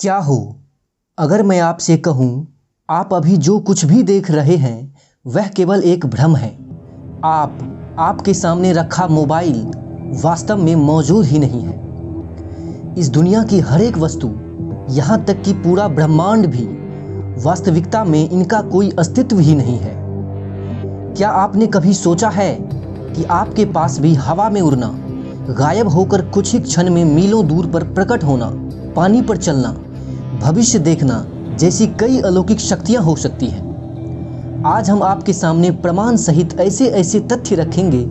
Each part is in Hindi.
क्या हो अगर मैं आपसे कहूँ आप अभी जो कुछ भी देख रहे हैं वह केवल एक भ्रम है। आपके सामने रखा मोबाइल वास्तव में मौजूद ही नहीं है। इस दुनिया की हर एक वस्तु, यहाँ तक कि पूरा ब्रह्मांड भी, वास्तविकता में इनका कोई अस्तित्व ही नहीं है। क्या आपने कभी सोचा है कि आपके पास भी हवा में उड़ना, गायब होकर कुछ ही क्षण में मीलों दूर पर प्रकट होना, पानी पर चलना, भविष्य देखना जैसी कई अलौकिक शक्तियां हो सकती हैं। आज हम आपके सामने प्रमाण सहित ऐसे ऐसे तथ्य रखेंगे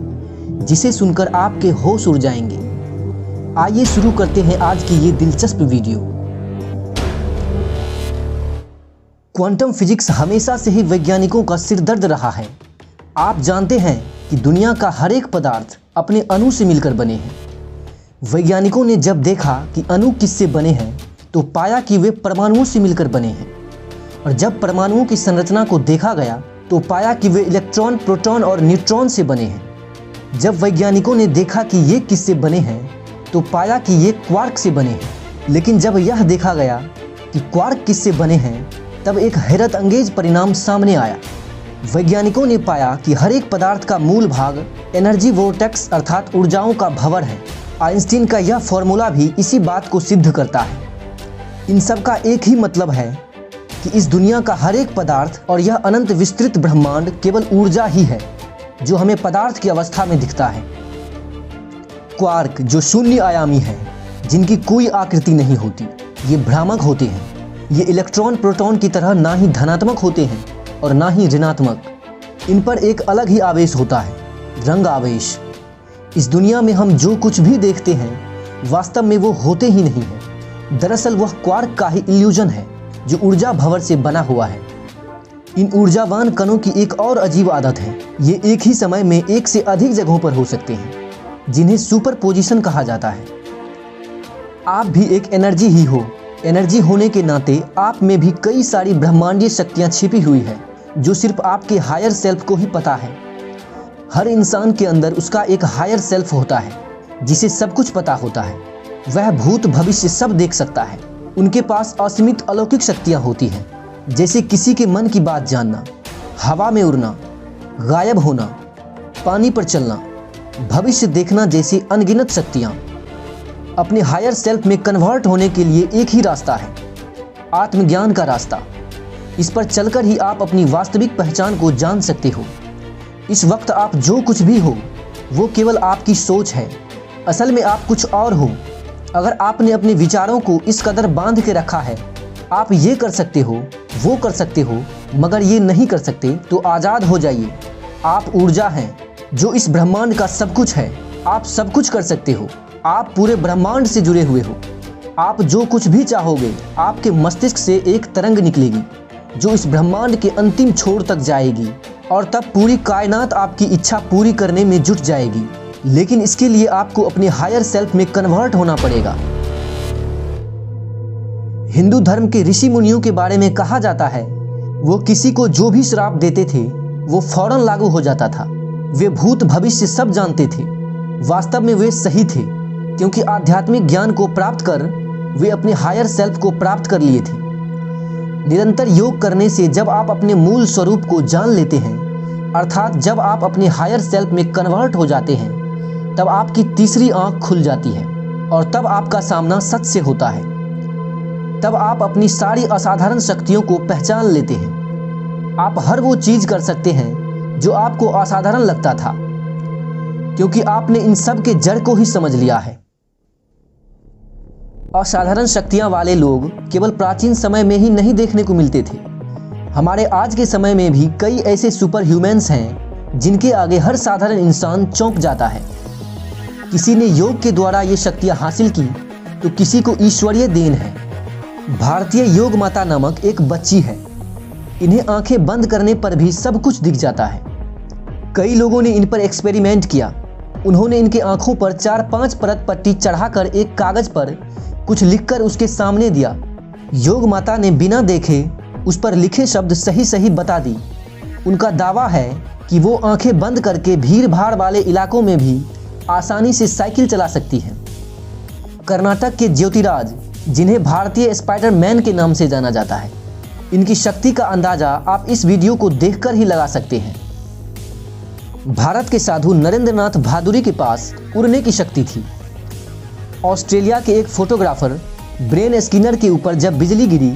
जिसे सुनकर आपके होश उड़ जाएंगे। आइए शुरू करते हैं आज की ये दिलचस्प वीडियो। क्वांटम फिजिक्स हमेशा से ही वैज्ञानिकों का सिरदर्द रहा है। आप जानते हैं कि दुनिया का हर एक पदार्थ अपने अणु से मिलकर बने हैं। वैज्ञानिकों ने जब देखा कि अणु किससे बने हैं तो पाया कि वे परमाणुओं से मिलकर बने हैं, और जब परमाणुओं की संरचना को देखा गया तो पाया कि वे इलेक्ट्रॉन, प्रोटॉन और न्यूट्रॉन से बने हैं। जब वैज्ञानिकों ने देखा कि ये किससे बने हैं तो पाया कि ये क्वार्क से बने हैं। लेकिन जब यह देखा गया कि क्वार्क किससे बने हैं तब एक हैरत अंगेज परिणाम सामने आया। वैज्ञानिकों ने पाया कि हर एक पदार्थ का मूल भाग एनर्जी वोर्टेक्स अर्थात ऊर्जाओं का भंवर है। आइंस्टीन का यह फॉर्मूला भी इसी बात को सिद्ध करता है। इन सब का एक ही मतलब है कि इस दुनिया का हर एक पदार्थ और यह अनंत विस्तृत ब्रह्मांड केवल ऊर्जा ही है जो हमें पदार्थ की अवस्था में दिखता है। क्वार्क जो शून्य आयामी है, जिनकी कोई आकृति नहीं होती, ये भ्रामक होते हैं। ये इलेक्ट्रॉन, प्रोटॉन की तरह ना ही धनात्मक होते हैं और ना ही ऋणात्मक। इन पर एक अलग ही आवेश होता है, रंग आवेश। इस दुनिया में हम जो कुछ भी देखते हैं वास्तव में वो होते ही नहीं है। दरअसल वह क्वार्क का ही इल्यूजन है जो ऊर्जा भंवर से बना हुआ है। इन ऊर्जावान कणों की एक और अजीब आदत है, ये एक ही समय में एक से अधिक जगहों पर हो सकते हैं, जिन्हें सुपरपोजिशन कहा जाता है। आप भी एक एनर्जी ही हो। एनर्जी होने के नाते आप में भी कई सारी ब्रह्मांडीय शक्तियां छिपी हुई है जो सिर्फ आपके हायर सेल्फ को ही पता है। हर इंसान के अंदर उसका एक हायर सेल्फ होता है जिसे सब कुछ पता होता है। वह भूत भविष्य सब देख सकता है। उनके पास असीमित अलौकिक शक्तियां होती हैं, जैसे किसी के मन की बात जानना, हवा में उड़ना, गायब होना, पानी पर चलना, भविष्य देखना जैसी अनगिनत शक्तियां। अपने हायर सेल्फ में कन्वर्ट होने के लिए एक ही रास्ता है, आत्मज्ञान का रास्ता। इस पर चलकर ही आप अपनी वास्तविक पहचान को जान सकते हो। इस वक्त आप जो कुछ भी हो वो केवल आपकी सोच है। असल में आप कुछ और हो। अगर आपने अपने विचारों को इस कदर बांध के रखा है, आप ये कर सकते हो, वो कर सकते हो, मगर ये नहीं कर सकते, तो आज़ाद हो जाइए। आप ऊर्जा हैं जो इस ब्रह्मांड का सब कुछ है। आप सब कुछ कर सकते हो। आप पूरे ब्रह्मांड से जुड़े हुए हो। आप जो कुछ भी चाहोगे, आपके मस्तिष्क से एक तरंग निकलेगी जो इस ब्रह्मांड के अंतिम छोर तक जाएगी, और तब पूरी कायनात आपकी इच्छा पूरी करने में जुट जाएगी। लेकिन इसके लिए आपको अपने हायर सेल्फ में कन्वर्ट होना पड़ेगा। हिंदू धर्म के ऋषि मुनियों के बारे में कहा जाता है, वो किसी को जो भी श्राप देते थे वो फौरन लागू हो जाता था। वे भूत भविष्य सब जानते थे। वास्तव में वे सही थे, क्योंकि आध्यात्मिक ज्ञान को प्राप्त कर वे अपने हायर सेल्फ को प्राप्त कर लिए थे। निरंतर योग करने से जब आप अपने मूल स्वरूप को जान लेते हैं, अर्थात जब आप अपने हायर सेल्फ में कन्वर्ट हो जाते हैं, तब आपकी तीसरी आंख खुल जाती है और तब आपका सामना सच से होता है। तब आप अपनी सारी असाधारण शक्तियों को पहचान लेते हैं। आप हर वो चीज कर सकते हैं जो आपको असाधारण लगता था, क्योंकि आपने इन सब के जड़ को ही समझ लिया है। असाधारण शक्तियां वाले लोग केवल प्राचीन समय में ही नहीं देखने को मिलते थे। हमारे आज के समय में भी कई ऐसे सुपर ह्यूमन्स हैं जिनके आगे हर साधारण इंसान चौंक जाता है। किसी ने योग के द्वारा ये शक्तियां हासिल की तो किसी को ईश्वरीय देन है। भारतीय योग माता नामक एक बच्ची है। इन्हें आंखें बंद करने पर भी सब कुछ दिख जाता है। कई लोगों ने इन पर एक्सपेरिमेंट किया। उन्होंने इनके आंखों पर 4-5 परत पट्टी चढ़ाकर एक कागज पर कुछ लिखकर उसके सामने दिया। योग माता ने बिना देखे उस पर लिखे शब्द सही सही बता दी। उनका दावा है कि वो आंखें बंद करके भीड़ भाड़ वाले इलाकों में भी आसानी से साइकिल चला सकती है। कर्नाटक के ज्योतिराज जिन्हें भारतीय स्पाइडरमैन के नाम से जाना जाता है। इनकी शक्ति का अंदाजा आप इस वीडियो को देखकर ही लगा सकते हैं। भारत के साधु नरेंद्रनाथ भादुरी के पास उड़ने की शक्ति थी। ऑस्ट्रेलिया के एक फोटोग्राफर ब्रेन स्किनर के ऊपर जब बिजली गिरी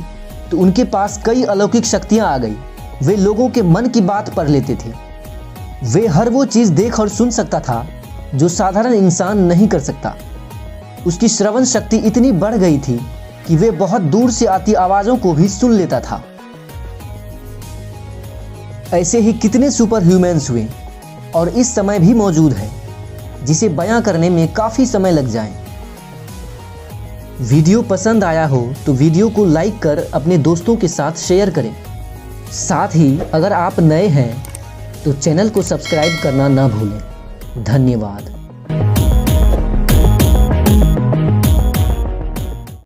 तो उनके पास कई अलौकिक शक्तियां आ गई। वे लोगों के मन की बात पढ़ लेते थे। वे हर वो चीज़ देख और सुन सकता था जो साधारण इंसान नहीं कर सकता। उसकी श्रवण शक्ति इतनी बढ़ गई थी कि वे बहुत दूर से आती आवाज़ों को भी सुन लेता था। ऐसे ही कितने सुपर ह्यूमन्स हुए और इस समय भी मौजूद है, जिसे बयां करने में काफ़ी समय लग जाए। वीडियो पसंद आया हो तो वीडियो को लाइक कर अपने दोस्तों के साथ शेयर करें। साथ ही अगर आप नए हैं तो चैनल को सब्सक्राइब करना ना भूलें। धन्यवाद।